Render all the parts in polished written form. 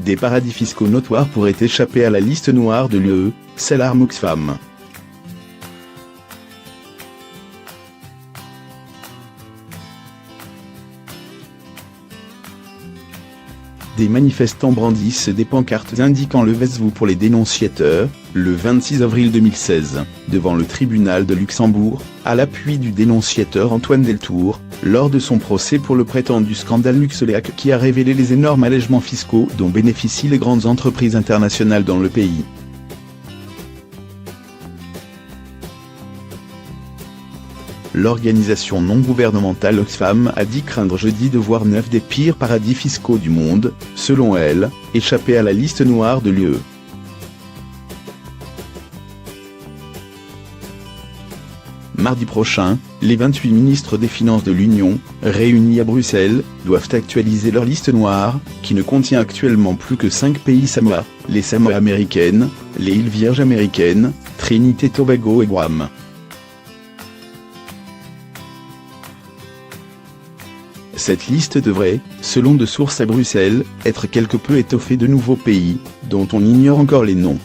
Des paradis fiscaux notoires pourraient échapper à la liste noire de l'UE, s'alarme Oxfam. Des manifestants brandissent des pancartes indiquant levez-vous pour les dénonciateurs, le 26 avril 2016, devant le tribunal de Luxembourg, à l'appui du dénonciateur Antoine Deltour, lors de son procès pour le prétendu scandale LuxLeak qui a révélé les énormes allègements fiscaux dont bénéficient les grandes entreprises internationales dans le pays. L'organisation non gouvernementale Oxfam a dit craindre jeudi de voir 9 des pires paradis fiscaux du monde, selon elle, échapper à la liste noire de l'UE. Mardi prochain, les 28 ministres des Finances de l'Union, réunis à Bruxelles, doivent actualiser leur liste noire, qui ne contient actuellement plus que 5 pays Samoa, les Samoa américaines, les îles Vierges américaines, Trinité-Tobago et Guam. Cette liste devrait, selon de sources à Bruxelles, être quelque peu étoffée de nouveaux pays, dont on ignore encore les noms.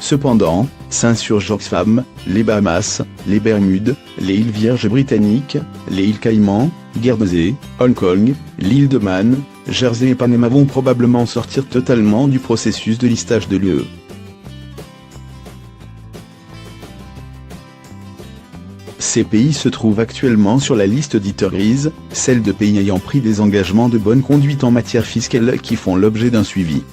Cependant, s'insurgent Oxfam, les Bahamas, les Bermudes, les îles Vierges britanniques, les îles Caïmans, Guernsey, Hong Kong, l'île de Man, Jersey et Panama vont probablement sortir totalement du processus de listage de l'UE. Ces pays se trouvent actuellement sur la liste dite grise, celle de pays ayant pris des engagements de bonne conduite en matière fiscale qui font l'objet d'un suivi.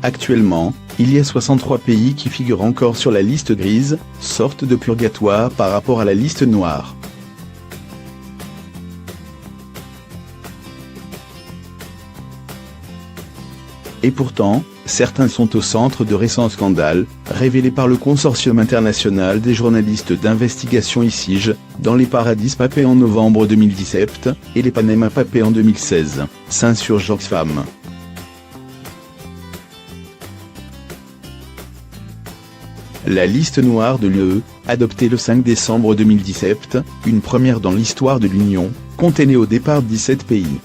Actuellement, il y a 63 pays qui figurent encore sur la liste grise, sorte de purgatoire par rapport à la liste noire. Et pourtant, certains sont au centre de récents scandales, révélés par le Consortium international des journalistes d'investigation ICIJ, dans les paradis papés en novembre 2017, et les Panama papés en 2016, s'insurge Oxfam. La liste noire de l'UE, adoptée le 5 décembre 2017, une première dans l'histoire de l'Union, contenait au départ 17 pays.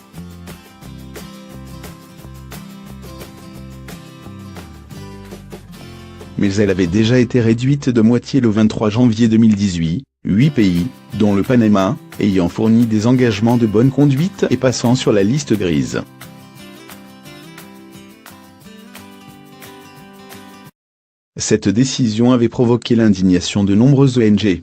Mais elle avait déjà été réduite de moitié le 23 janvier 2018, 8 pays, dont le Panama, ayant fourni des engagements de bonne conduite et passant sur la liste grise. Cette décision avait provoqué l'indignation de nombreuses ONG.